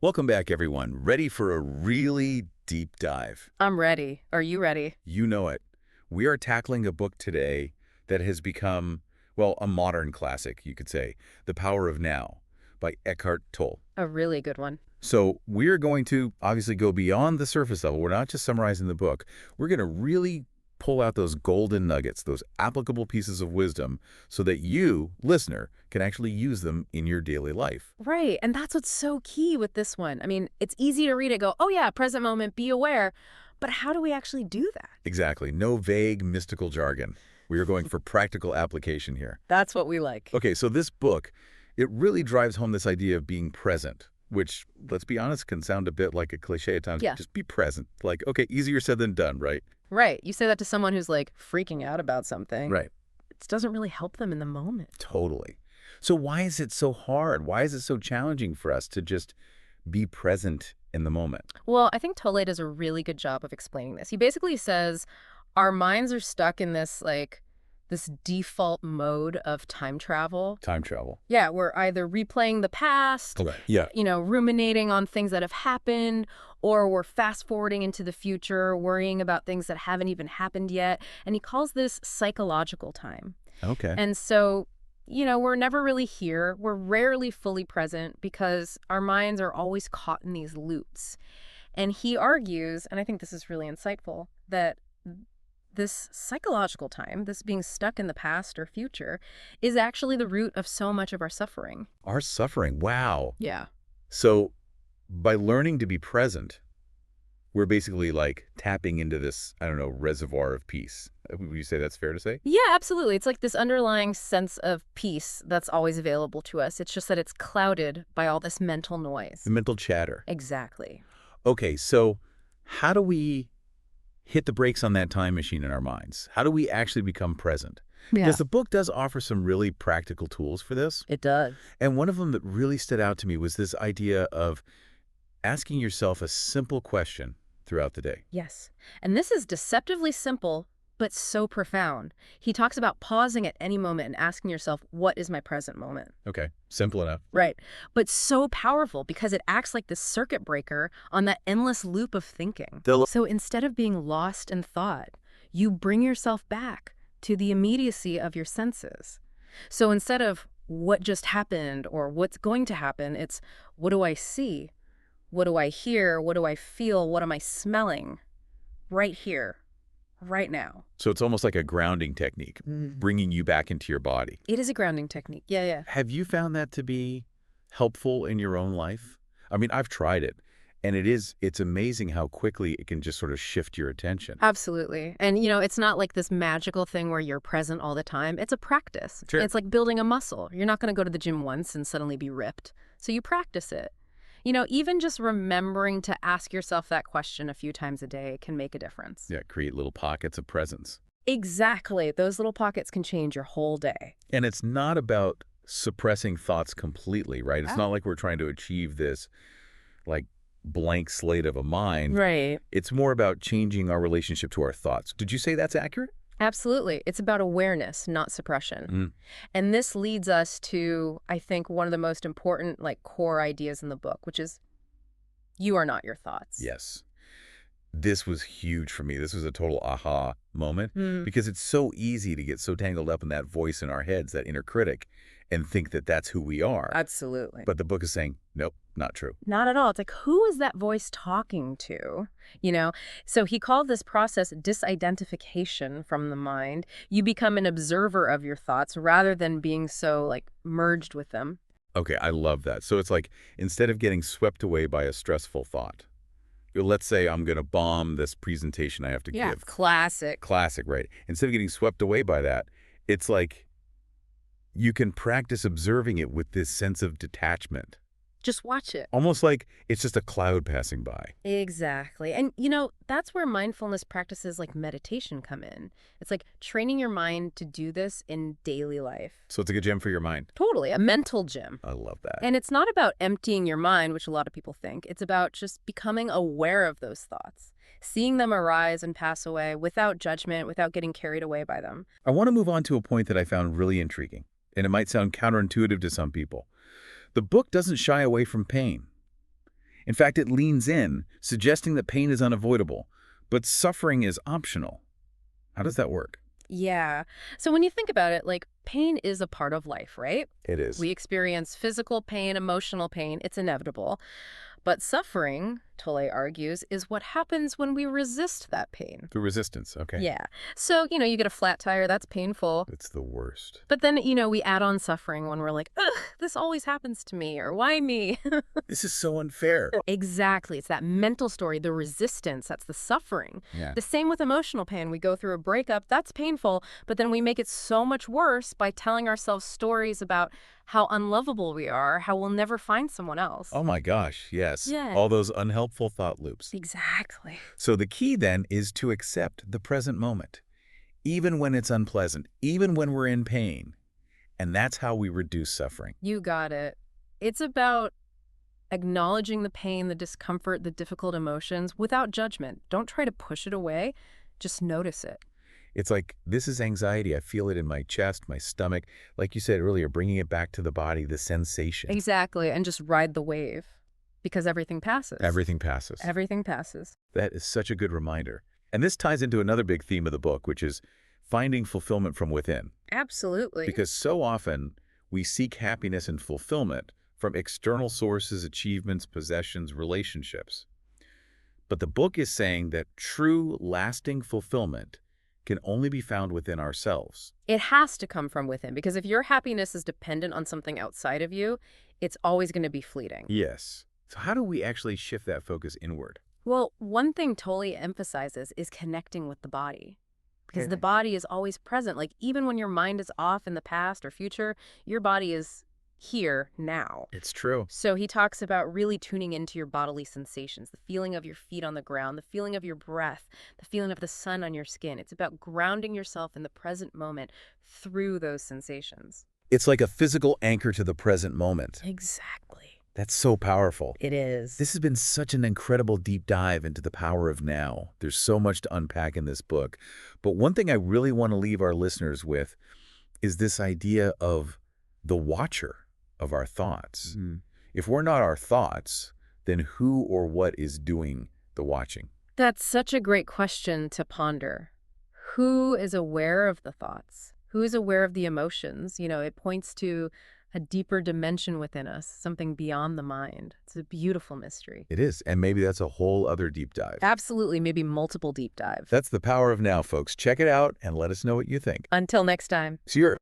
Welcome back, everyone. Ready for a really deep dive? I'm ready. Are you ready? You know it. We are tackling a book today that has become, well, a modern classic, you could say, The Power of Now by Eckhart Tolle. A really good one. So we're going to obviously go beyond the surface level. We're not just summarizing the book. We're going to really pull out those golden nuggets, those applicable pieces of wisdom, so that you, listener, can actually use them in your daily life. Right. And that's what's so key with this one. I mean, it's easy to read it, go, oh yeah, present moment, be aware. But how do we actually do that? Exactly. No vague, mystical jargon. We are going for practical application here. That's what we like. Okay, so this book, it really drives home this idea of being present, which, let's be honest, can sound a bit like a cliche at times. Yeah. Just be present. Like, okay, easier said than done, right? Right. You say that to someone who's like freaking out about something. Right. It doesn't really help them in the moment. Totally. So why is it so hard? Why is it so challenging for us to just be present in the moment? Well, I think Tolle does a really good job of explaining this. He basically says our minds are stuck in this default mode of time travel. Time travel. Yeah, we're either replaying the past, Okay. Yeah. ruminating on things that have happened, or we're fast forwarding into the future, worrying about things that haven't even happened yet. And he calls this psychological time. Okay. And so, we're never really here. We're rarely fully present because our minds are always caught in these loops. And he argues, and I think this is really insightful, that this psychological time, this being stuck in the past or future, is actually the root of so much of our suffering. Our suffering. Wow. Yeah. So by learning to be present, we're basically like tapping into this, I don't know, reservoir of peace. Would you say that's fair to say? Yeah, absolutely. It's like this underlying sense of peace that's always available to us. It's just that it's clouded by all this mental noise. The mental chatter. Exactly. Okay, so how do we hit the brakes on that time machine in our minds? How do we actually become present? Yeah. Because the book does offer some really practical tools for this. It does. And one of them that really stood out to me was this idea of asking yourself a simple question throughout the day. Yes. And this is deceptively simple, but so profound. He talks about pausing at any moment and asking yourself, what is my present moment? Okay, simple enough. Right. But so powerful because it acts like this circuit breaker on that endless loop of thinking. So instead of being lost in thought, you bring yourself back to the immediacy of your senses. So instead of what just happened or what's going to happen, it's what do I see? What do I hear? What do I feel? What am I smelling? Right here, right now. So it's almost like a grounding technique, bringing you back into your body. It is a grounding technique. Yeah, yeah. Have you found that to be helpful in your own life? I mean, I've tried it, and it's amazing how quickly it can just sort of shift your attention. Absolutely. And, it's not like this magical thing where you're present all the time. It's a practice. Sure. It's like building a muscle. You're not going to go to the gym once and suddenly be ripped. So you practice it. Even just remembering to ask yourself that question a few times a day can make a difference. Yeah, create little pockets of presence. Exactly. Those little pockets can change your whole day. And it's not about suppressing thoughts completely, right? It's not like we're trying to achieve this, like, blank slate of a mind. Right. It's more about changing our relationship to our thoughts. Did you say that's accurate? Absolutely. It's about awareness, not suppression. And this leads us to, I think, one of the most important, core ideas in the book, which is you are not your thoughts. Yes. This was huge for me. This was a total aha moment because it's so easy to get so tangled up in that voice in our heads, that inner critic, and think that that's who we are. Absolutely. But the book is saying, nope, not true. Not at all. It's like, who is that voice talking to? So he called this process disidentification from the mind. You become an observer of your thoughts rather than being so merged with them. Okay, I love that. So it's like instead of getting swept away by a stressful thought, let's say I'm going to bomb this presentation I have to give. Classic. Classic, right? Instead of getting swept away by that, it's like you can practice observing it with this sense of detachment. Just watch it. Almost like it's just a cloud passing by. Exactly. And, that's where mindfulness practices like meditation come in. It's like training your mind to do this in daily life. So it's a good gym for your mind. Totally. A mental gym. I love that. And it's not about emptying your mind, which a lot of people think. It's about just becoming aware of those thoughts, seeing them arise and pass away without judgment, without getting carried away by them. I want to move on to a point that I found really intriguing, and it might sound counterintuitive to some people. The book doesn't shy away from pain. In fact, it leans in, suggesting that pain is unavoidable, but suffering is optional. How does that work? Yeah. So when you think about it, like pain is a part of life, right? It is. We experience physical pain, emotional pain. It's inevitable. But suffering, Tolle argues, is what happens when we resist that pain. Through resistance, okay. Yeah. So, you get a flat tire, that's painful. It's the worst. But then, we add on suffering when we're like, ugh, this always happens to me, or why me? This is so unfair. Exactly. It's that mental story, the resistance, that's the suffering. Yeah. The same with emotional pain. We go through a breakup, that's painful, but then we make it so much worse by telling ourselves stories about how unlovable we are, how we'll never find someone else. Oh my gosh, yes. Yeah. All those unhelpful thought loops. Exactly. So the key then is to accept the present moment, even when it's unpleasant, even when we're in pain. And that's how we reduce suffering. You got it. It's about acknowledging the pain, the discomfort, the difficult emotions without judgment. Don't try to push it away. Just notice it. It's like, this is anxiety. I feel it in my chest, my stomach. Like you said earlier, bringing it back to the body, the sensation. Exactly. And just ride the wave because everything passes. Everything passes. Everything passes. That is such a good reminder. And this ties into another big theme of the book, which is finding fulfillment from within. Absolutely. Because so often we seek happiness and fulfillment from external sources, achievements, possessions, relationships. But the book is saying that true, lasting fulfillment can only be found within ourselves. It has to come from within because if your happiness is dependent on something outside of you, it's always going to be fleeting. Yes. So how do we actually shift that focus inward? Well, one thing Tolle emphasizes is connecting with the body. Because the body is always present. Like, even when your mind is off in the past or future, your body is here now. It's true. So he talks about really tuning into your bodily sensations, the feeling of your feet on the ground, the feeling of your breath, the feeling of the sun on your skin. It's about grounding yourself in the present moment through those sensations. It's like a physical anchor to the present moment. Exactly. That's so powerful. It is. This has been such an incredible deep dive into the power of now. There's so much to unpack in this book. But one thing I really want to leave our listeners with is this idea of the watcher of our thoughts. If we're not our thoughts, then who or what is doing the watching? That's such a great question to ponder. Who is aware of the thoughts? Who is aware of the emotions? It points to a deeper dimension within us, something beyond the mind. It's a beautiful mystery. It is, and maybe that's a whole other deep dive. Absolutely, maybe multiple deep dives. That's the power of now, folks. Check it out and let us know what you think. Until next time. See you.